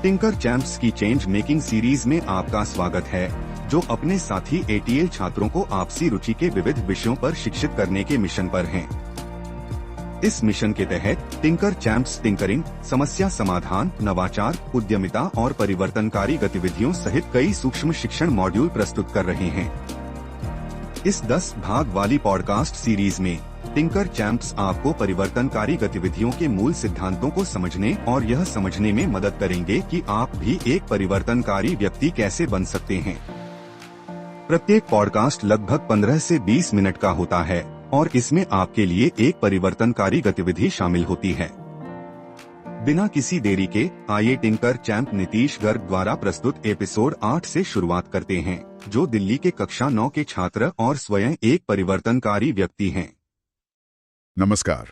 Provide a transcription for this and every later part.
Tinker champs की change making series में आपका स्वागत है, जो अपने साथी ATL छात्रों को आपसी रुचि के विविध विषयों पर शिक्षित करने के मिशन पर हैं। इस मिशन के तहत टिंकर चैम्प्स टिंकरिंग, समस्या समाधान, नवाचार, उद्यमिता और परिवर्तनकारी गतिविधियों सहित कई सूक्ष्म शिक्षण मॉड्यूल प्रस्तुत कर रहे हैं। इस 10 भाग वाली पॉडकास्ट सीरीज में टिंकर चैम्प्स आपको परिवर्तनकारी गतिविधियों के मूल सिद्धांतों को समझने और यह समझने में मदद करेंगे कि आप भी एक परिवर्तनकारी व्यक्ति कैसे बन सकते हैं। प्रत्येक पॉडकास्ट लगभग 15 से 20 मिनट का होता है और इसमें आपके लिए एक परिवर्तनकारी गतिविधि शामिल होती है। बिना किसी देरी के आइए टिंकर चैम्प नीतीश गर्ग द्वारा प्रस्तुत एपिसोड 8 से शुरुआत करते हैं, जो दिल्ली के कक्षा 9 के छात्र और स्वयं एक परिवर्तनकारी व्यक्ति हैं। नमस्कार।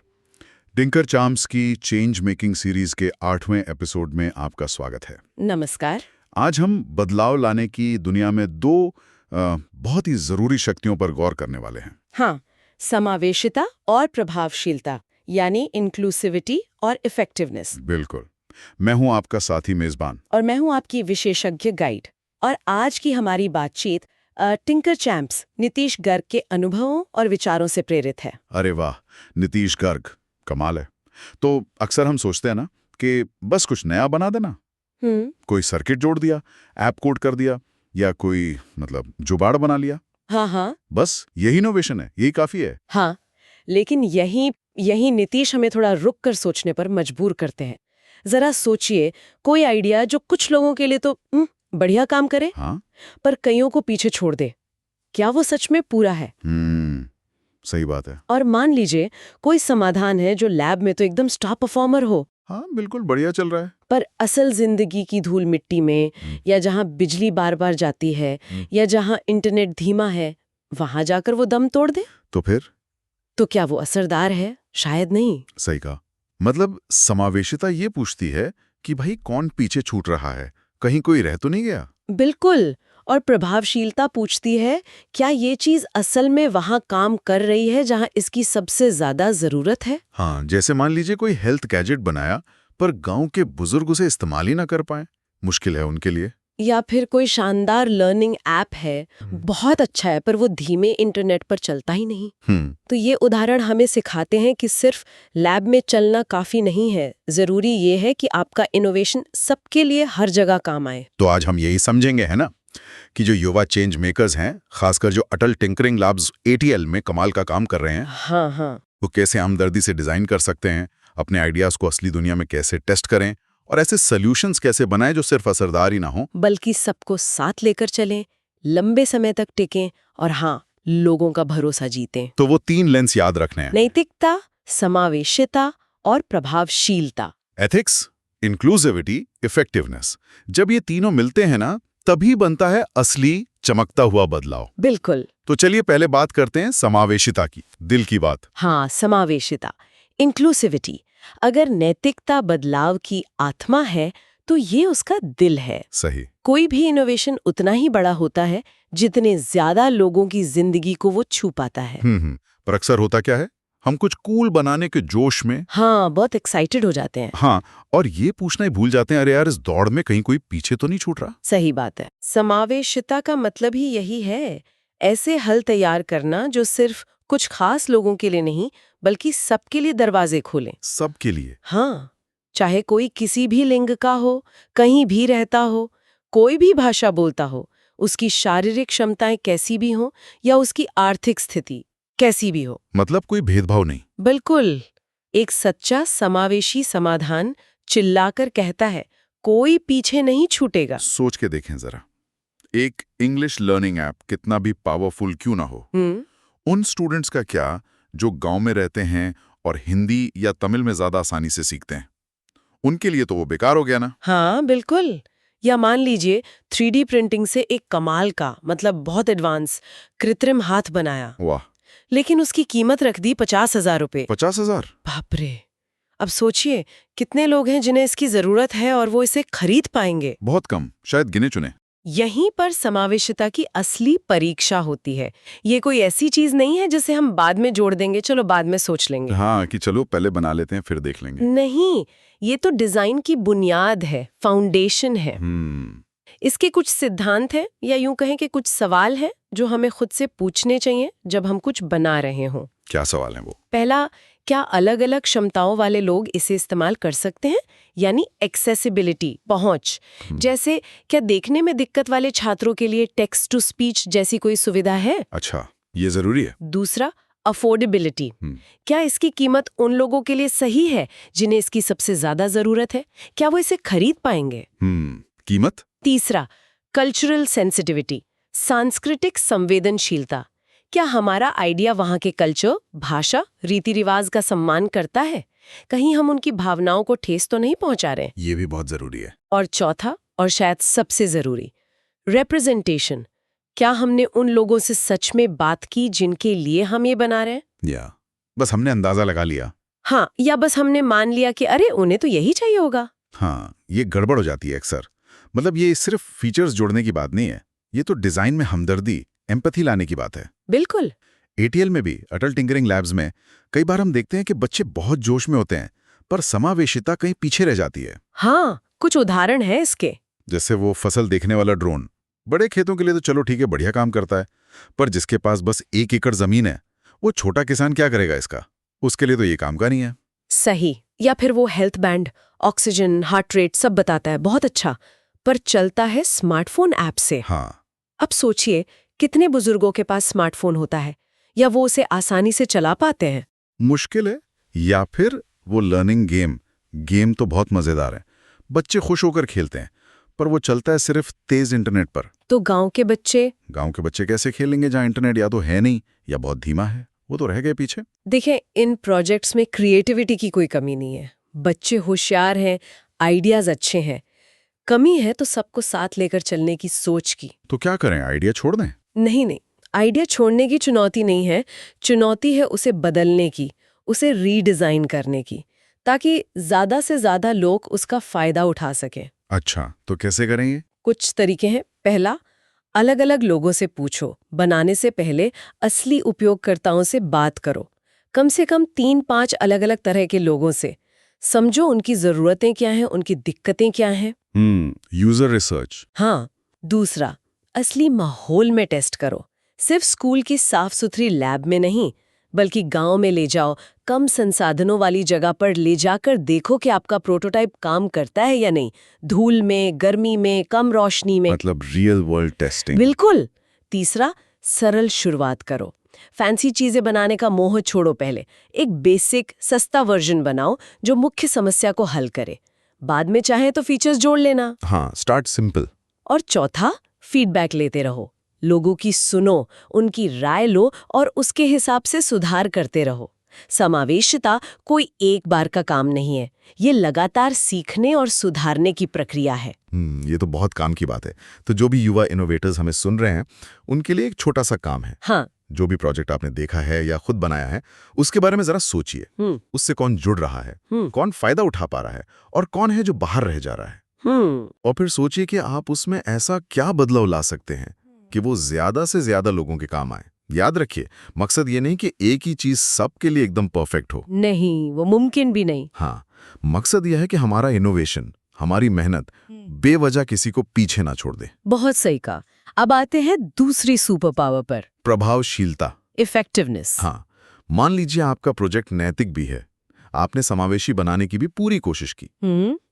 टिंकर चैम्प्स की चेंज मेकिंग सीरीज के 8वें एपिसोड में आपका स्वागत है। नमस्कार। आज हम बदलाव लाने की दुनिया में दो बहुत ही जरूरी शक्तियों पर गौर करने वाले हैं। हाँ, समावेशिता और प्रभावशीलता, यानी इंक्लूसिविटी और इफेक्टिवनेस। बिल्कुल। मैं हूं आपका साथी मेजबान और मैं हूं आपकी विशेषज्ञ गाइड। और आज की हमारी बातचीत टिंकर चैम्प्स नीतीश गर्ग के अनुभवों और विचारों से प्रेरित है। अरे वाह, नीतीश गर्ग, कमाल है। तो अक्सर हम सोचते हैं ना कि बस कुछ नया बना देना, कोई सर्किट जोड़ दिया, ऐप कोड कर दिया, या कोई जुगाड़ बना लिया। हाँ, बस यही इनोवेशन है, यही काफी है। हाँ, लेकिन यही नीतीश हमें थोड़ा रुक कर सोचने पर मजबूर करते हैं। जरा सोचिए, कोई आइडिया जो कुछ लोगों के लिए तो बढ़िया काम करे, हाँ? पर कईयों को पीछे छोड़ दे, क्या वो सच में पूरा है? सही बात है। और मान लीजिए कोई समाधान है जो लैब में तो एकदम स्टार परफॉर्मर हो, हाँ, बिल्कुल बढ़िया चल रहा है, पर असल जिंदगी की धूल मिट्टी में, या जहां बिजली बार बार जाती है, या जहां इंटरनेट धीमा है, वहां जाकर वो दम तोड़ दे, तो फिर तो क्या वो असरदार है? शायद नहीं। सही कहा। समावेशिता ये पूछती है कि भाई कौन पीछे छूट रहा है, कहीं कोई रह तो नहीं गया। बिल्कुल। और प्रभावशीलता पूछती है, क्या ये चीज असल में वहां काम कर रही है जहां इसकी सबसे ज्यादा जरूरत है? हाँ, जैसे मान लीजिए कोई हेल्थ गैजेट बनाया पर गांव के बुजुर्ग उसे इस्तेमाल ही ना कर पाए, मुश्किल है उनके लिए। या फिर कोई शानदार लर्निंग ऐप है, बहुत अच्छा है, पर वो धीमे इंटरनेट पर चलता ही नहीं। तो ये उदाहरण हमें सिखाते हैं कि सिर्फ लैब में चलना काफी नहीं है, जरूरी ये है कि आपका इनोवेशन सबके लिए हर जगह काम आए। तो आज हम यही समझेंगे, है ना, कि जो युवा चेंज मेकर्स हैं, खासकर जो अटल टिंकरिंग लैब्स ATL में कमाल का काम कर रहे हैं, हाँ, वो कैसे हमदर्दी से डिजाइन कर सकते हैं, अपने आइडियाज को असली दुनिया में कैसे टेस्ट करें, और ऐसे सॉल्यूशंस कैसे बनाएं जो सिर्फ असरदार ही ना हो बल्कि सबको साथ लेकर चलें, लंबे समय तक टिकें और हाँ, लोगों का भरोसा जीतें। तो वो 3 लेंस याद रखने हैं: नैतिकता, समावेशिता और प्रभावशीलता। Ethics, inclusivity, effectiveness. जब ये तीनों मिलते हैं ना, तभी बनता है असली चमकता हुआ बदलाव। बिल्कुल। तो चलिए पहले बात करते हैं समावेशिता की, दिल की बात। हाँ, समावेशिता, इंक्लूसिविटी। अगर नैतिकता बदलाव की आत्मा है, तो ये उसका दिल है। सही। कोई भी इनोवेशन उतना ही बड़ा होता है जितने ज्यादा लोगों की जिंदगी को वो छू पाता है। पर अक्सर होता क्या है, हम कुछ कूल बनाने के जोश में बहुत एक्साइटेड हो जाते हैं। हाँ, और ये पूछना ही भूल जाते हैं, अरे यार, इस दौड़ में कहीं कोई पीछे तो नहीं छूट रहा। सही बात है। समावेशिता का मतलब ही यही है, ऐसे हल तैयार करना जो सिर्फ कुछ खास लोगों के लिए नहीं, बल्कि सबके लिए दरवाजे खोलें। सबके लिए। हाँ, चाहे कोई किसी भी लिंग का हो, कहीं भी रहता हो, कोई भी भाषा बोलता हो, उसकी शारीरिक क्षमताएं कैसी भी हो, या उसकी आर्थिक स्थिति कैसी भी हो। कोई भेदभाव नहीं। बिल्कुल। एक सच्चा समावेशी समाधान चिल्लाकर कहता है, कोई पीछे नहीं छूटेगा। सोच के देखें जरा, एक इंग्लिश लर्निंग ऐप कितना भी पावरफुल क्यों ना हो, उन स्टूडेंट्स का क्या जो गांव में रहते हैं और हिंदी या तमिल में ज्यादा आसानी से सीखते हैं, उनके लिए तो वो बेकार हो गया ना। हाँ, बिल्कुल। या मान लीजिए 3D प्रिंटिंग से एक कमाल का, बहुत एडवांस कृत्रिम हाथ बनाया। वाह। लेकिन उसकी कीमत रख दी 50,000 रुपए। 50,000? बाप रे। अब सोचिए, कितने लोग हैं जिन्हें इसकी जरूरत है और वो इसे खरीद पाएंगे? बहुत कम, शायद गिने चुने। यहीं पर समावेशिता की असली परीक्षा होती है। ये कोई ऐसी चीज नहीं है जिसे हम बाद में जोड़ देंगे, चलो बाद में सोच लेंगे। हाँ, कि चलो पहले बना लेते हैं फिर देख लेंगे। नहीं, ये तो डिजाइन की बुनियाद है, फाउंडेशन है। इसके कुछ सिद्धांत हैं, या यूं कहें कि कुछ सवाल हैं जो हमें खुद से पूछने चाहिए जब हम कुछ बना रहे हों। क्या सवाल है वो? पहला, क्या अलग-अलग क्षमताओं वाले लोग इसे इस्तेमाल कर सकते हैं? यानी एक्सेसिबिलिटी, पहुंच। जैसे क्या देखने में दिक्कत वाले छात्रों के लिए टेक्स्ट टू स्पीच जैसी कोई सुविधा है? अच्छा, ये जरूरी है। दूसरा, अफोर्डेबिलिटी। क्या इसकी कीमत उन लोगों के लिए सही है जिन्हें इसकी सबसे ज्यादा जरूरत है? क्या वो इसे खरीद पाएंगे? कीमत? तीसरा, कल्चरल सेंसिटिविटी, सांस्कृतिक संवेदनशीलता। क्या हमारा आइडिया वहाँ के कल्चर, भाषा, रीति रिवाज का सम्मान करता है? कहीं हम उनकी भावनाओं को ठेस तो नहीं पहुंचा रहे? ये भी बहुत जरूरी है। और चौथा, और शायद सबसे जरूरी, रिप्रेजेंटेशन। क्या हमने उन लोगों से सच में बात की जिनके लिए हम ये बना रहे हैं? या बस हमने अंदाजा लगा लिया? हाँ, या बस हमने मान लिया कि अरे उन्हें तो यही चाहिए होगा। हाँ, ये गड़बड़ हो जाती है अक्सर। मतलब ये सिर्फ फीचर्स जोड़ने की बात नहीं है, ये तो डिजाइन में हमदर्दी, एम्पैथी लाने की बात है। बिल्कुल। एटीएल में भी, अटल टिंकरिंग लैब्स में कई बार हम देखते हैं कि बच्चे बहुत जोश में होते हैं पर समावेशिता कहीं पीछे रह जाती है। हाँ, कुछ उदाहरण है इसके। जैसे वो फसल देखने वाला ड्रोन। बड़े खेतों के लिए तो चलो ठीक है, बढ़िया काम करता है, पर जिसके पास बस 1 एकड़ जमीन है, वो छोटा किसान क्या करेगा इसका? उसके लिए तो ये काम का नहीं है। सही। या फिर वो health band, oxygen, heart rate सब बताता है, बहुत अच्छा, पर चलता है स्मार्टफोन ऐप से। हाँ। अब सोचिए, कितने बुजुर्गों के पास स्मार्टफोन होता है, या वो उसे आसानी से चला पाते हैं? मुश्किल है। या फिर वो लर्निंग गेम तो बहुत मजेदार है, बच्चे खुश होकर खेलते हैं, पर वो चलता है सिर्फ तेज इंटरनेट पर। तो गांव के बच्चे कैसे खेलेंगे जहां इंटरनेट या तो है नहीं या बहुत धीमा है? वो तो रह गए पीछे। देखें, इन प्रोजेक्ट्स में क्रिएटिविटी की कोई कमी नहीं है। बच्चे होशियार हैं, आइडियाज अच्छे हैं। कमी है तो सबको साथ लेकर चलने की सोच की। तो क्या करें, आइडिया छोड़ दें? नहीं, आइडिया छोड़ने की चुनौती नहीं है, चुनौती है उसे बदलने की, उसे रीडिजाइन करने की, ताकि ज्यादा से ज्यादा लोग उसका फायदा उठा सकें। अच्छा, तो कैसे करेंगे? कुछ तरीके हैं। पहला, अलग अलग लोगों से पूछो। बनाने से पहले असली उपयोगकर्ताओं से बात करो, कम से कम 3-5 अलग अलग तरह के लोगों से। समझो उनकी जरूरतें क्या हैं, उनकी दिक्कतें क्या हैं। User research. हाँ। दूसरा, असली माहौल में टेस्ट करो। सिर्फ स्कूल की साफ सुथरी लैब में नहीं, बल्कि गांव में ले जाओ, कम संसाधनों वाली जगह पर ले जाकर देखो कि आपका प्रोटोटाइप काम करता है या नहीं। धूल में, गर्मी में, कम रोशनी में। मतलब रियल वर्ल्ड टेस्टिंग। बिल्कुल। तीसरा, सरल शुरुआत करो। फैंसी चीजें बनाने का मोह छोड़ो। पहले एक बेसिक सस्ता वर्जन बनाओ जो मुख्य समस्या को हल करे। बाद में चाहे तो फीचर्स जोड़ लेना। हाँ, स्टार्ट सिंपल। और चौथा, फीडबैक लेते रहो। लोगों की सुनो, उनकी राय लो और उसके हिसाब से सुधार करते रहो। समावेशिता कोई एक बार का काम नहीं है, ये लगातार सीखने और सुधारने की प्रक्रिया है। ये तो बहुत काम की बात है। तो जो भी युवा इनोवेटर्स हमें सुन रहे हैं, उनके लिए एक छोटा सा काम है। हाँ। जो भी प्रोजेक्ट आपने देखा है या खुद बनाया है, उसके बारे में जरा सोचिए। उससे कौन जुड़ रहा है, कौन फायदा उठा पा रहा है और कौन है जो बाहर रह जा रहा है। और फिर सोचिए कि आप उसमें ऐसा क्या बदलाव ला सकते हैं कि वो ज्यादा से ज्यादा लोगों के काम आए। याद रखिए, मकसद ये नहीं कि एक ही चीज सबके लिए एकदम परफेक्ट हो। नहीं, वो मुमकिन भी नहीं। हाँ, मकसद यह है कि हमारा इनोवेशन, हमारी मेहनत बेवजह किसी को पीछे ना छोड़ दे। बहुत सही कहा। अब आते हैं दूसरी सुपर पावर पर, प्रभावशीलता, इफेक्टिवनेस। हाँ, मान लीजिए आपका प्रोजेक्ट नैतिक भी है, आपने समावेशी बनाने की भी पूरी कोशिश की,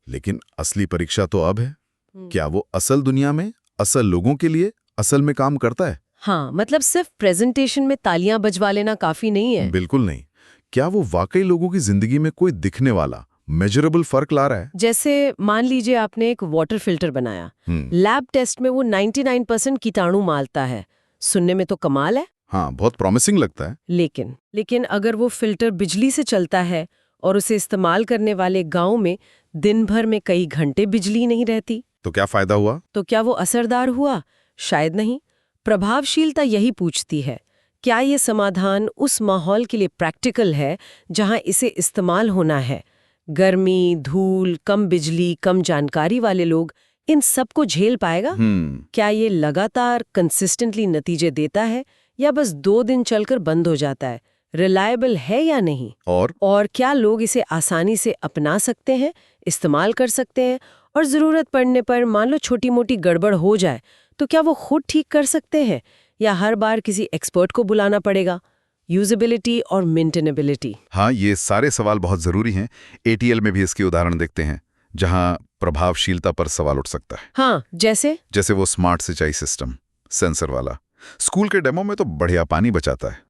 लेकिन असली परीक्षा तो अब है, क्या वो असल दुनिया में, असल लोगों के लिए असल में काम करता है? हाँ, मतलब सिर्फ प्रेजेंटेशन में तालियां बजवा लेना काफी नहीं है। बिल्कुल नहीं। क्या वो वाकई लोगों की जिंदगी में कोई दिखने वाला मेजरेबल फर्क ला रहा है? जैसे मान लीजिए आपने एक वाटर फिल्टर बनाया, लैब टेस्ट में वो 99% कीटाणु मारता है। सुनने में तो कमाल है। हाँ, बहुत प्रॉमिसिंग लगता है। लेकिन अगर वो फिल्टर बिजली से चलता है और उसे इस्तेमाल करने वाले गांव में दिन भर में कई घंटे बिजली नहीं रहती, तो क्या फायदा हुआ? तो क्या वो असरदार हुआ? शायद नहीं। प्रभावशीलता यही पूछती है, क्या ये समाधान उस माहौल के लिए प्रैक्टिकल है जहां इसे इस्तेमाल होना है? गर्मी, धूल, कम बिजली, कम जानकारी वाले लोग, इन सब को झेल पाएगा? क्या ये लगातार कंसिस्टेंटली नतीजे देता है या बस 2 दिन चलकर बंद हो जाता है? रिलायबल है या नहीं? और क्या लोग इसे आसानी से अपना सकते हैं, इस्तेमाल कर सकते हैं, और जरूरत पड़ने पर मान लो छोटी मोटी गड़बड़ हो जाए तो क्या वो खुद ठीक कर सकते हैं या हर बार किसी एक्सपर्ट को बुलाना पड़ेगा? यूजेबिलिटी और मेंटेनेबिलिटी। हाँ, ये सारे सवाल बहुत जरूरी हैं। एटीएल में भी इसके उदाहरण देखते हैं जहां प्रभावशीलता पर सवाल उठ सकता है। हाँ, जैसे वो स्मार्ट सिंचाई सिस्टम, सेंसर वाला। स्कूल के डेमो में तो बढ़िया पानी बचाता है,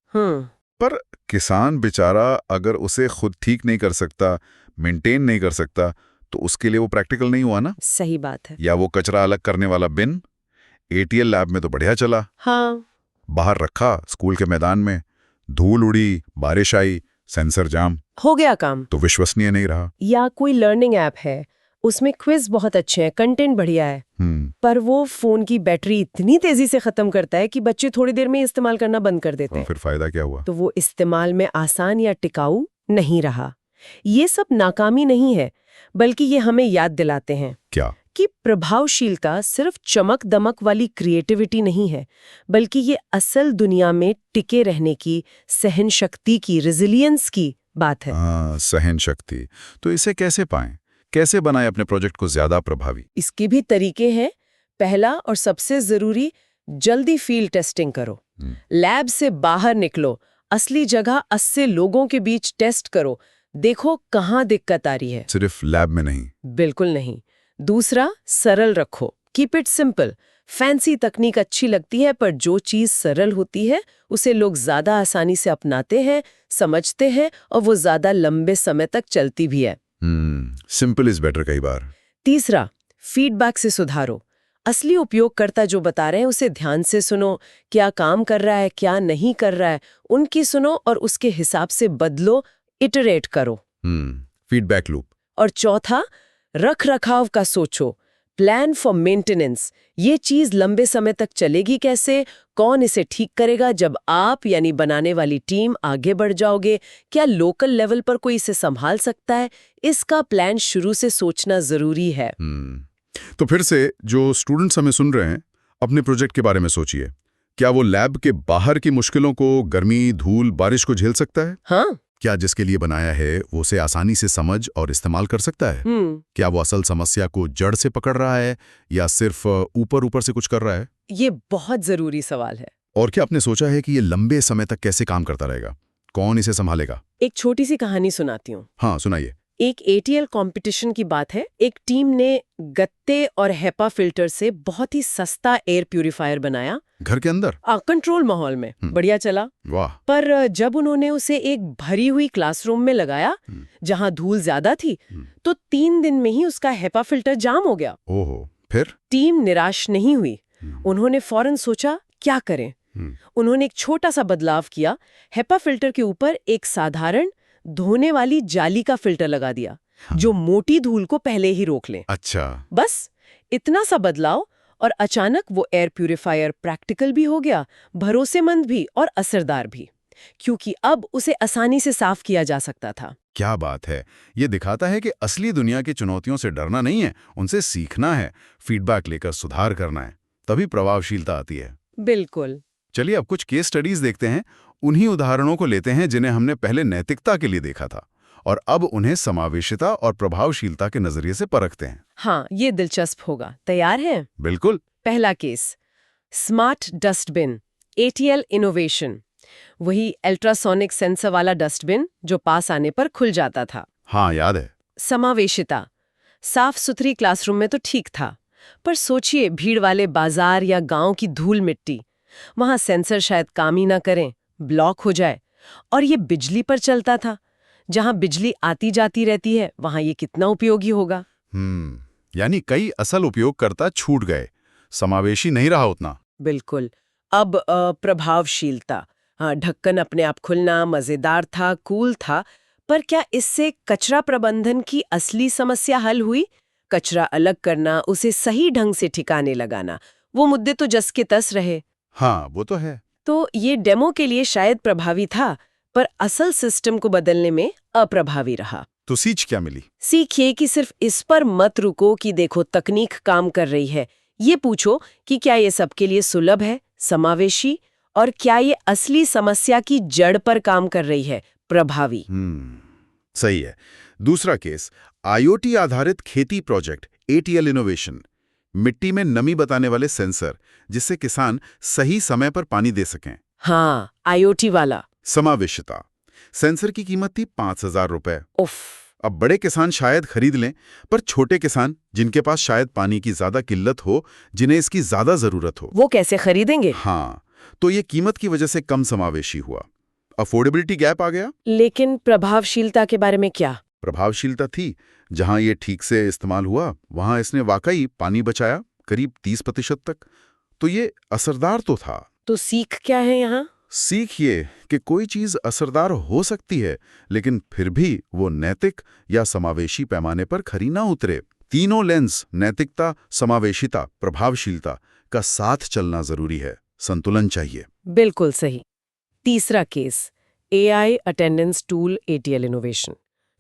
पर किसान बेचारा अगर उसे खुद ठीक नहीं कर सकता, मेंटेन नहीं कर सकता, तो उसके लिए वो प्रैक्टिकल नहीं हुआ ना। सही बात है। या वो कचरा अलग करने वाला बिन एटीएल लैब में तो बढ़िया चला। हाँ, बाहर रखा स्कूल के मैदान में, धूल उड़ी, बारिश आई, सेंसर जाम, हो गया काम। तो विश्वसनीय नहीं रहा। या कोई लर्निंग ऐप है, उसमें क्विज बहुत अच्छे हैं, कंटेंट बढ़िया है, पर वो फोन की बैटरी इतनी तेजी से खत्म करता है कि बच्चे थोड़ी देर में इस्तेमाल करना बंद कर देते हैं। फिर फायदा क्या हुआ? तो वो इस्तेमाल में आसान या टिकाऊ नहीं रहा। ये सब नाकामी नहीं है, बल्कि ये हमें याद दिलाते हैं क्या कि प्रभावशीलता सिर्फ चमक दमक वाली क्रिएटिविटी नहीं है, बल्कि ये असल दुनिया में टिके रहने की, सहन शक्ति की, रेजिलियंस की बात है। सहन शक्ति। तो इसे कैसे पाएं? कैसे बनाएं अपने प्रोजेक्ट को ज्यादा प्रभावी? इसके भी तरीके हैं। पहला और सबसे जरूरी, जल्दी फील्ड टेस्टिंग करो। लैब से बाहर निकलो, असली जगह 80 लोगों के बीच टेस्ट करो, देखो कहाँ दिक्कत आ रही है। सिर्फ लैब में नहीं। बिल्कुल नहीं। दूसरा, सरल रखो, कीप इट सिंपल। फैंसी तकनीक अच्छी लगती है, पर जो चीज सरल होती है उसे लोग ज्यादा आसानी से अपनाते हैं, समझते हैं, और वो ज्यादा लंबे समय तक चलती भी है। सिंपल इज बेटर कई बार। तीसरा, फीडबैक से सुधारो। असली उपयोगकर्ता जो बता रहे हैं उसे ध्यान से सुनो, क्या काम कर रहा है, क्या नहीं कर रहा है, उनकी सुनो और उसके हिसाब से बदलो, इटरेट करो। Feedback loop. और चौथा, रख रखाव का सोचो, प्लान फॉर मेंटेनेंस। ये चीज लंबे समय तक चलेगी कैसे, कौन इसे ठीक करेगा जब आप यानी बनाने वाली टीम आगे बढ़ जाओगे, क्या लोकल लेवल पर कोई इसे संभाल सकता है, इसका प्लान शुरू से सोचना जरूरी है। तो फिर से जो स्टूडेंट्स हमें सुन रहे हैं, अपने प्रोजेक्ट के बारे में सोचिए। क्या वो लैब के बाहर की मुश्किलों को, गर्मी, धूल, बारिश को झेल सकता है? हाँ। क्या जिसके लिए बनाया है वो उसे आसानी से समझ और इस्तेमाल कर सकता है? क्या वो असल समस्या को जड़ से पकड़ रहा है या सिर्फ ऊपर ऊपर से कुछ कर रहा है? ये बहुत जरूरी सवाल है। और क्या आपने सोचा है कि ये लंबे समय तक कैसे काम करता रहेगा? कौन इसे संभालेगा? एक छोटी सी कहानी सुनाती हूँ। हाँ, सुनाइए। एक एटीएल कंपटीशन की बात है। एक टीम ने गत्ते और हेपा फिल्टर से बहुत ही सस्ता एयर प्यूरिफायर बनाया, घर के अंदर कंट्रोल माहौल में। बढ़िया चला। वाह। पर जब उन्होंने उसे एक भरी हुई क्लासरूम में लगाया जहां धूल ज्यादा थी, तो 3 दिन में ही उसका हेपा फिल्टर जाम हो गया। ओहो। फिर टीम निराश नहीं हुई। उन्होंने फौरन सोचा क्या करें। उन्होंने एक छोटा सा बदलाव किया। हेपा फिल्टर के ऊपर एक साधारण धोने वाली जाली का फिल्टर लगा दिया, जो मोटी धूल को पहले ही रोक ले। अच्छा। बस इतना सा बदलाव, और अचानक वो एयर प्यूरिफायर प्रैक्टिकल भी हो गया, भरोसेमंद भी और असरदार भी, क्योंकि अब उसे आसानी से साफ किया जा सकता था। क्या बात है। ये दिखाता है कि असली दुनिया की चुनौतियों से डरना नहीं है, उनसे सीखना है, फीडबैक लेकर सुधार करना है, तभी प्रभावशीलता आती है। बिल्कुल। चलिए अब कुछ केस स्टडीज देखते हैं। उन्हीं उदाहरणों को लेते हैं जिन्हें हमने पहले नैतिकता के लिए देखा था, और अब उन्हें समावेशिता और प्रभावशीलता के नजरिए से परखते हैं। हाँ, ये दिलचस्प होगा। तैयार हैं? बिल्कुल। पहला case, smart dustbin, ATL innovation. वही अल्ट्रासोनिक सेंसर वाला डस्टबिन जो पास आने पर खुल जाता था। हाँ, याद है। समावेशिता, साफ सुथरी क्लासरूम में तो ठीक था, पर सोचिए भीड़ वाले बाजार या गांव की धूल मिट्टी, वहां सेंसर शायद काम ही ना करें, ब्लॉक हो जाए। और ये बिजली पर चलता था, जहां बिजली आती जाती रहती है, वहां ये कितना उपयोगी होगा। यानी कई असल उपयोगकर्ता छूट गए, समावेशी नहीं रहा उतना। बिल्कुल। अब प्रभावशीलता, हाँ, ढक्कन अपने आप खुलना मजेदार था, कूल था, पर क्या इससे कचरा प्रबंधन की असली समस्या हल हुई? कचरा अलग करना, उसे सही ढंग से ठिकाने लगाना, वो मुद्दे तो जस के तस रहे। हाँ, वो तो है। तो ये डेमो के लिए शायद प्रभावी था, पर असल सिस्टम को बदलने में अप्रभावी रहा। तो सीख क्या मिली? सीखिए कि सिर्फ इस पर मत रुको कि देखो तकनीक काम कर रही है। ये पूछो कि क्या ये सबके लिए सुलभ है, समावेशी, और क्या ये असली समस्या की जड़ पर काम कर रही है, प्रभावी। सही है। दूसरा केस, IoT आधारित खेती प्रोजेक्ट, ATL इनोवेशन। मिट्टी में नमी बताने वाले सेंसर, जिससे किसान सही समय पर पानी दे सकें। हाँ, IoT वाला। समावेशिता। सेंसर की कीमत थी 5,000 रुपए। उफ। अब बड़े किसान शायद खरीद लें, पर छोटे किसान, जिनके पास शायद पानी की ज्यादा किल्लत हो, जिन्हें इसकी ज्यादा जरूरत हो, वो कैसे खरीदेंगे? हाँ, तो ये कीमत की वजह से कम समावेशी हुआ। अफोर्डेबिलिटी गैप आ गया। लेकिन प्रभावशीलता के बारे में क्या? प्रभावशीलता थी। जहां ये ठीक से इस्तेमाल हुआ, वहां इसने वाकई पानी बचाया, करीब 30% तक। तो ये असरदार तो था। तो सीख क्या है यहाँ? सीख ये कि कोई चीज असरदार हो सकती है, लेकिन फिर भी वो नैतिक या समावेशी पैमाने पर खरी ना उतरे। तीनों लेंस, नैतिकता, समावेशिता, प्रभावशीलता, का साथ चलना जरूरी है। संतुलन चाहिए। बिल्कुल सही। तीसरा case, AI attendance tool, ATL innovation.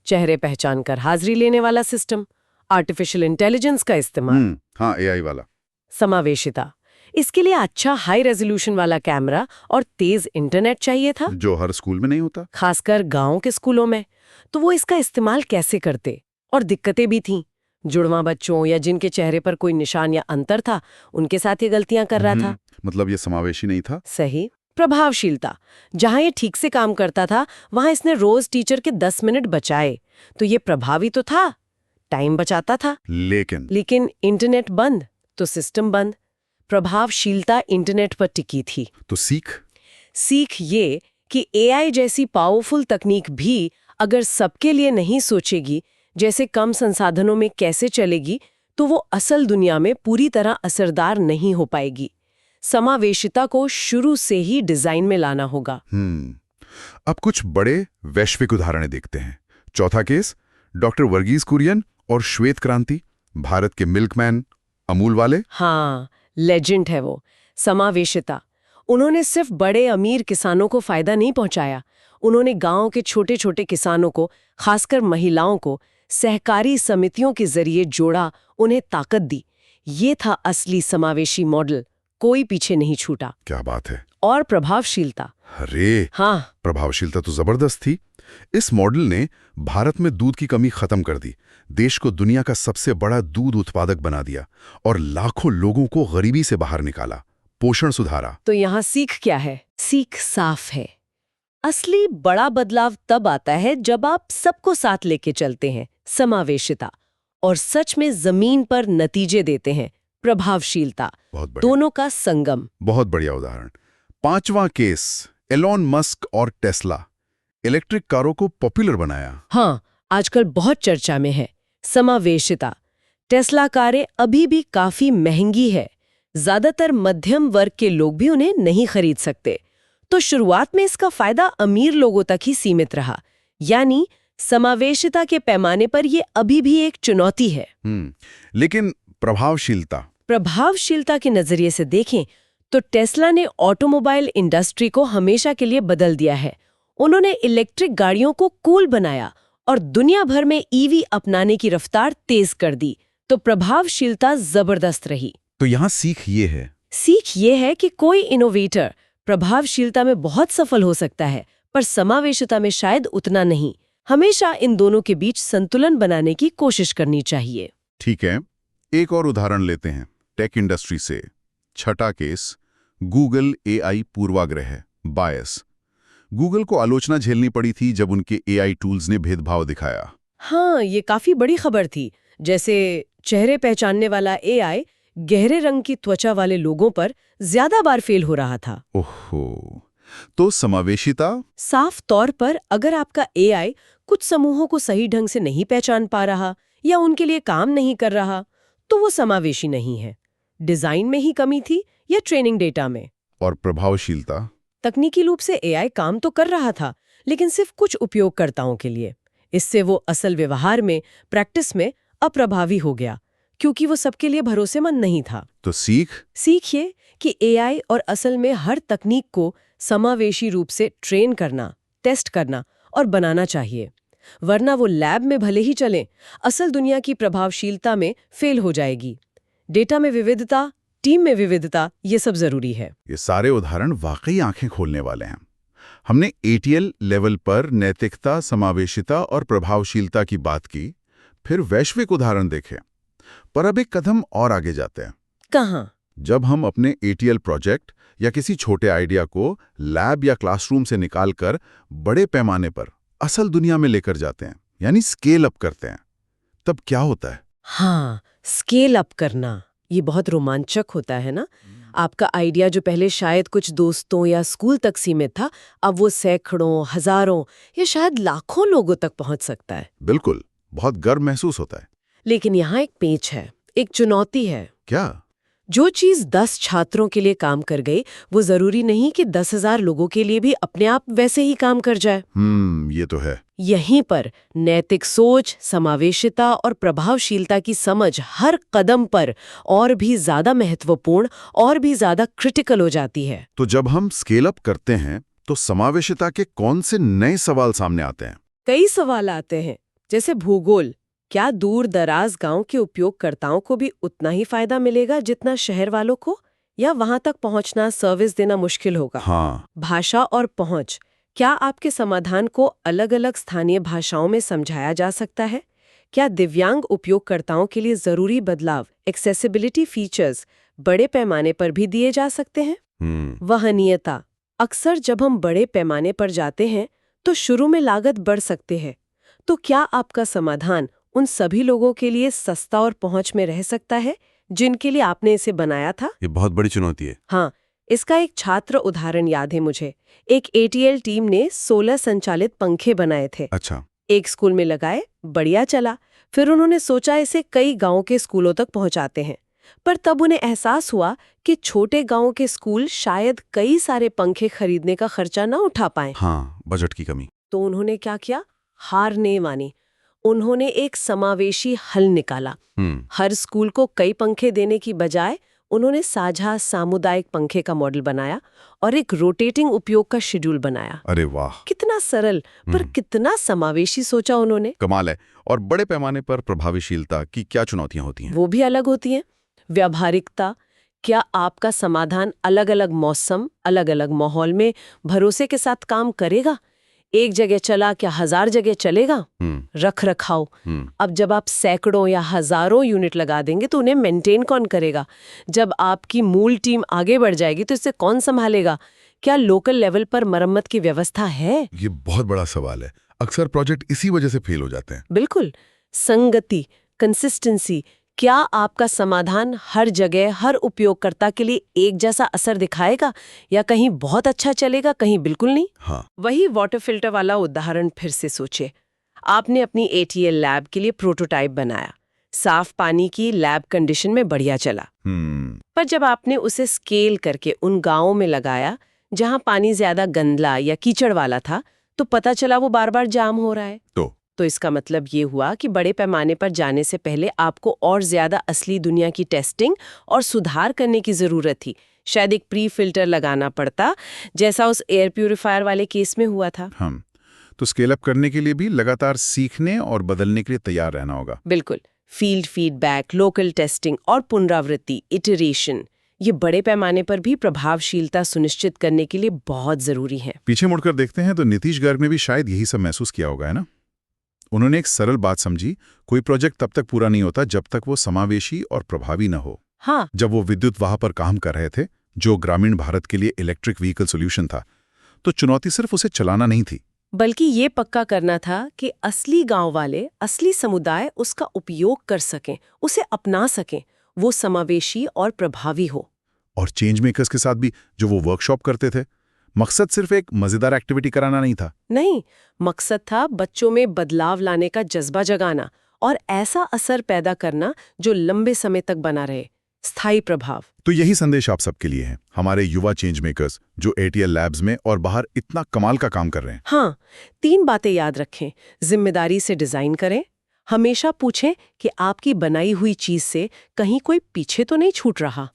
चेहरे पहचान कर हाजिरी लेने वाला सिस्टम, आर्टिफिशियल इंटेलिजेंस का इस्तेमाल। हाँ, AI वाला। समावेशिता। इसके लिए अच्छा हाई रेजोल्यूशन वाला कैमरा और तेज इंटरनेट चाहिए था, जो हर स्कूल में नहीं होता। खासकर गांव के स्कूलों में। तो वो इसका इस्तेमाल कैसे करते? और दिक्कतें भी थीं। जुड़वां बच्चों या जिनके चेहरे पर कोई निशान या अंतर था, उनके साथ ये गलतियां कर रहा था। मतलब ये समावेशी नहीं था। सही। प्रभावशीलता। जहां ये ठीक से काम करता था, वहां इसने रोज टीचर के 10 मिनट बचाए। तो ये प्रभावी तो था, टाइम बचाता था। लेकिन इंटरनेट बंद तो सिस्टम बंद। प्रभावशीलता इंटरनेट पर टिकी थी। तो सीख ये कि AI जैसी पावरफुल तकनीक भी अगर सबके लिए नहीं सोचेगी, जैसे कम संसाधनों में कैसे चलेगी, तो वो असल दुनिया में पूरी तरह असरदार नहीं हो पाएगी। समावेशिता को शुरू से ही डिजाइन में लाना होगा। अब कुछ बड़े वैश्विक उदाहरण देखते हैं। चौथा केस, डॉक्टर वर्गीस कुरियन और श्वेत क्रांति, भारत के मिल्कमैन, अमूल वाले। हाँ, लेजेंड है वो। समावेशिता। उन्होंने सिर्फ बड़े अमीर किसानों को फायदा नहीं पहुंचाया, उन्होंने गांव के छोटे छोटे किसानों को, खासकर महिलाओं को, सहकारी समितियों के जरिए जोड़ा, उन्हें ताकत दी। ये था असली समावेशी मॉडल। कोई पीछे नहीं छूटा। क्या बात है। और प्रभावशीलता। अरे हाँ, प्रभावशीलता तो जबरदस्त थी। इस मॉडल ने भारत में दूध की कमी खत्म कर दी, देश को दुनिया का सबसे बड़ा दूध उत्पादक बना दिया और लाखों लोगों को गरीबी से बाहर निकाला, पोषण सुधारा। तो यहाँ सीख क्या है? सीख साफ है। असली बड़ा बदलाव तब आता है जब आप सबको साथ लेके चलते हैं, समावेशिता, और सच में जमीन पर नतीजे देते हैं, प्रभावशीलता। बहुत बढ़िया। दोनों का संगम। बहुत बढ़िया उदाहरण। पांचवां केस, एलोन मस्क और टेस्ला, इलेक्ट्रिक कारों को पॉपुलर बनाया। हाँ, आजकल बहुत चर्चा में है। समावेशिता। टेस्ला कारें अभी भी काफी महंगी है, ज्यादातर मध्यम वर्ग के लोग भी उन्हें नहीं खरीद सकते। तो शुरुआत में इसका फायदा अमीर लोगों तक ही सीमित रहा। यानी समावेशिता के पैमाने पर यह अभी भी एक चुनौती है। लेकिन प्रभावशीलता के नजरिए से देखें तो टेस्ला ने ऑटोमोबाइल इंडस्ट्री को हमेशा के लिए बदल दिया है। उन्होंने इलेक्ट्रिक गाड़ियों को कूल बनाया और दुनिया भर में EV अपनाने की रफ्तार तेज कर दी। तो प्रभावशीलता जबरदस्त रही। तो यहाँ सीख ये है कि कोई इनोवेटर प्रभावशीलता में बहुत सफल हो सकता है, पर समावेशिता में शायद उतना नहीं। हमेशा इन दोनों के बीच संतुलन बनाने की कोशिश करनी चाहिए। ठीक है, एक और उदाहरण लेते हैं टेक इंडस्ट्री से। छठा केस, गूगल AI पूर्वाग्रह, बायस। गूगल को आलोचना झेलनी पड़ी थी जब उनके AI टूल्स ने भेदभाव दिखाया। हाँ, ये काफी बड़ी खबर थी। जैसे चेहरे पहचानने वाला AI गहरे रंग की त्वचा वाले लोगों पर ज्यादा बार फेल हो रहा था। ओहो, तो समावेशिता? साफ तौर पर अगर आपका AI कुछ समूहों को सही ढंग से नहीं पहचान पा रहा या उनके लिए काम नहीं कर रहा, तो वो समावेशी नहीं है। डिजाइन में ही कमी थी या ट्रेनिंग डेटा में। और प्रभावशीलता? तकनीकी रूप से AI काम तो कर रहा था, लेकिन सिर्फ कुछ उपयोगकर्ताओं के लिए। इससे वो असल व्यवहार में, प्रैक्टिस में अप्रभावी हो गया, क्योंकि वो सबके लिए भरोसेमंद नहीं था। तो सीखिए कि AI और असल में हर तकनीक को समावेशी रूप से ट्रेन करना, टेस्ट करना और बनाना चाहिए। वरना वो लैब में भले ही चलें, असल दुनिया की प्रभावशीलता में फेल हो जाएगी। डेटा में विविधता, टीम में विविधता, ये सब जरूरी है। ये सारे उदाहरण वाकई आंखें खोलने वाले हैं। हमने एटीएल लेवल पर नैतिकता, समावेशिता और प्रभावशीलता की बात की, फिर वैश्विक उदाहरण देखे। पर अब एक कदम और आगे जाते हैं। कहाँ? जब हम अपने एटीएल प्रोजेक्ट या किसी छोटे आइडिया को लैब या क्लासरूम से निकालकर बड़े पैमाने पर असल दुनिया में लेकर जाते हैं, यानी स्केल अप करते हैं, तब क्या होता है? हाँ, स्केल अप करना, ये बहुत रोमांचक होता है ना। आपका आइडिया जो पहले शायद कुछ दोस्तों या स्कूल तक सीमित था, अब वो सैकड़ों, हजारों या शायद लाखों लोगों तक पहुंच सकता है। बिल्कुल, बहुत गर्व महसूस होता है। लेकिन यहाँ एक पेच है, एक चुनौती है। क्या? जो चीज 10 छात्रों के लिए काम कर गई, वो जरूरी नहीं कि 10,000 लोगों के लिए भी अपने आप वैसे ही काम कर जाए। ये तो है। यहीं पर नैतिक सोच, समावेशिता और प्रभावशीलता की समझ हर कदम पर और भी ज्यादा महत्वपूर्ण और भी ज्यादा क्रिटिकल हो जाती है। तो जब हम स्केल अप करते हैं, तो समावेशिता के कौन से नए सवाल सामने आते हैं? कई सवाल आते हैं, जैसे भूगोल। क्या दूर दराज गांव के उपयोगकर्ताओं को भी उतना ही फायदा मिलेगा जितना शहर वालों को, या वहां तक पहुंचना, सर्विस देना मुश्किल होगा? हाँ। भाषा और पहुंच, क्या आपके समाधान को अलग-अलग स्थानीय भाषाओं में समझाया जा सकता है? क्या दिव्यांग उपयोगकर्ताओं के लिए जरूरी बदलाव, एक्सेसिबिलिटी फीचर्स, बड़े पैमाने पर भी दिए जा सकते हैं? वहनीयता, अक्सर जब हम बड़े पैमाने पर जाते हैं तो शुरू में लागत बढ़ सकते हैं। तो क्या आपका समाधान उन सभी लोगों के लिए सस्ता और पहुंच में रह सकता है जिनके लिए आपने इसे बनाया था? ये बहुत बड़ी चुनौती है। हाँ, इसका एक छात्र उदाहरण याद है मुझे। एक एटीएल टीम ने 16 संचालित पंखे बनाए थे। अच्छा। एक स्कूल में लगाए, बढ़िया चला। फिर उन्होंने सोचा इसे कई गांवों के स्कूलों तक पहुंचाते हैं। पर तब उन्हें एहसास हुआ कि छोटे गांवों के स्कूल शायद कई सारे पंखे खरीदने का खर्चा न उठा पाए। हाँ, बजट की कमी। तो उन्होंने क्या किया? हार नहीं मानी। उन्होंने एक समावेशी हल निकाला। हर स्कूल को कई पंखे देने की बजाय उन्होंने साझा सामुदायिक पंखे का मॉडल बनाया और एक रोटेटिंग उपयोग का शेड्यूल बनाया। अरे वाह! कितना सरल, पर कितना समावेशी सोचा उन्होंने। कमाल है। और बड़े पैमाने पर प्रभावशीलता की क्या चुनौतियां होती हैं? वो भी अलग होती हैं। व्यावहारिकता, क्या आपका समाधान अलग-अलग मौसम, अलग-अलग माहौल में भरोसे के साथ काम करेगा? एक जगह चला, क्या 1000 जगह चलेगा? रख रखाव, अब जब आप सैकड़ों या हजारों यूनिट लगा देंगे तो उन्हें मेंटेन कौन करेगा? जब आपकी मूल टीम आगे बढ़ जाएगी तो इसे कौन संभालेगा? क्या लोकल लेवल पर मरम्मत की व्यवस्था है? ये बहुत बड़ा सवाल है। अक्सर प्रोजेक्ट इसी वजह से फेल हो जाते हैं। बिल्कुल। संगति, कंसिस्टेंसी, क्या आपका समाधान हर जगह, हर उपयोगकर्ता के लिए एक जैसा असर दिखाएगा, या कहीं बहुत अच्छा चलेगा, कहीं बिल्कुल नहीं? हाँ। वही वाटर फिल्टर वाला उदाहरण फिर से सोचे। आपने अपनी एटीएल लैब के लिए प्रोटोटाइप बनाया, साफ पानी की लैब कंडीशन में बढ़िया चला। पर जब आपने उसे स्केल करके उन गांवों में लगाया जहां पानी ज्यादा गंदला या कीचड़ वाला था, तो पता चला वो बार बार जाम हो रहा है। तो इसका मतलब ये हुआ कि बड़े पैमाने पर जाने से पहले आपको और ज्यादा असली दुनिया की टेस्टिंग और सुधार करने की जरूरत थी। शायद एक प्री फिल्टर लगाना पड़ता, जैसा उस एयर प्यूरिफायर वाले केस में हुआ था। तो स्केल अप करने के लिए भी लगातार सीखने और बदलने के लिए तैयार रहना होगा। बिल्कुल। फील्ड फीडबैक, लोकल टेस्टिंग और पुनरावृत्ति, इटरेशन, ये बड़े पैमाने पर भी प्रभावशीलता सुनिश्चित करने के लिए बहुत जरूरी है। पीछे मुड़कर देखते हैं तो नीतीश गर्ग ने भी शायद यही सब महसूस किया होगा, है ना? उन्होंने एक सरल बात समझी, कोई प्रोजेक्ट तब तक पूरा नहीं होता जब तक वो समावेशी और प्रभावी न हो। हाँ। जब वो विद्युत वाह पर काम कर रहे थे, जो ग्रामीण भारत के लिए इलेक्ट्रिक व्हीकल सॉल्यूशन था, तो चुनौती सिर्फ उसे चलाना नहीं थी, बल्कि ये पक्का करना था कि असली गांव वाले, असली समुदाय उसका उपयोग कर सकें, उसे अपना सकें, वो समावेशी और प्रभावी हो। और चेंज मेकर्स के साथ भी जो वो वर्कशॉप करते थे, मकसद सिर्फ एक मजेदार एक्टिविटी कराना नहीं था। नहीं, मकसद था बच्चों में बदलाव लाने का जज्बा जगाना और ऐसा असर पैदा करना जो लंबे समय तक बना रहे, स्थायी प्रभाव। तो यही संदेश आप सबके लिए है, हमारे युवा चेंज मेकर्स जो एटीएल लैब्स में और बाहर इतना कमाल का काम कर रहे हैं। हाँ, 3 बातें याद रखें। जिम्मेदारी से डिजाइन करें, हमेशा पूछें कि आपकी बनाई हुई चीज से कहीं कोई पीछे तो नहीं छूट रहा।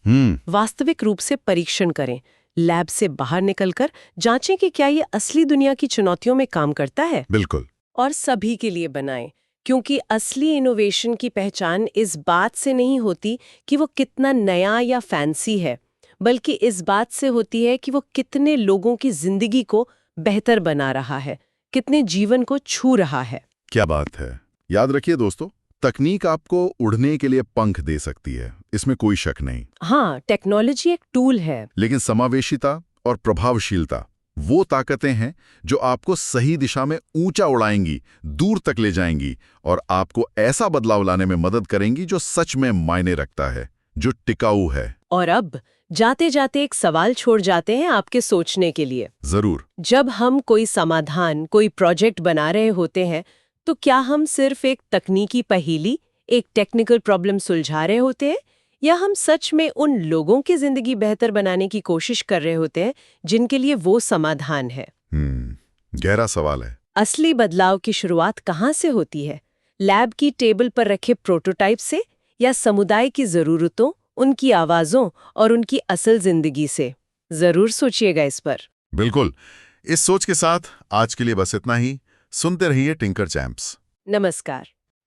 वास्तविक रूप से परीक्षण करें, लैब से बाहर निकलकर जांचें कि क्या ये असली दुनिया की चुनौतियों में काम करता है। बिल्कुल। और सभी के लिए बनाएं, क्योंकि असली इनोवेशन की पहचान इस बात से नहीं होती कि वो कितना नया या फैंसी है, बल्कि इस बात से होती है कि वो कितने लोगों की जिंदगी को बेहतर बना रहा है, कितने जीवन को छू रहा है। क्या बात है। याद रखिए दोस्तों, तकनीक आपको उड़ने के लिए पंख दे सकती है, इसमें कोई शक नहीं। हाँ, टेक्नोलॉजी एक टूल है, लेकिन समावेशिता और प्रभावशीलता वो ताकतें हैं जो आपको सही दिशा में ऊंचा उड़ाएंगी, दूर तक ले जाएंगी और आपको ऐसा बदलाव लाने में मदद करेंगी जो सच में मायने रखता है, जो टिकाऊ है। और अब जाते जाते एक सवाल छोड़ जाते हैं आपके सोचने के लिए। जरूर। जब हम कोई समाधान, कोई प्रोजेक्ट बना रहे होते हैं, तो क्या हम सिर्फ एक तकनीकी पहेली, एक टेक्निकल प्रॉब्लम सुलझा रहे होते हैं, या हम सच में उन लोगों की जिंदगी बेहतर बनाने की कोशिश कर रहे होते हैं जिनके लिए वो समाधान है? गहरा सवाल है। असली बदलाव की शुरुआत कहाँ से होती है? लैब की टेबल पर रखे प्रोटोटाइप से, या समुदाय की जरूरतों, उनकी आवाजों और उनकी असल जिंदगी से? जरूर सोचिएगा इस पर। बिल्कुल। इस सोच के साथ आज के लिए बस इतना ही। सुनते रहिए टिंकर चैम्प्स। नमस्कार।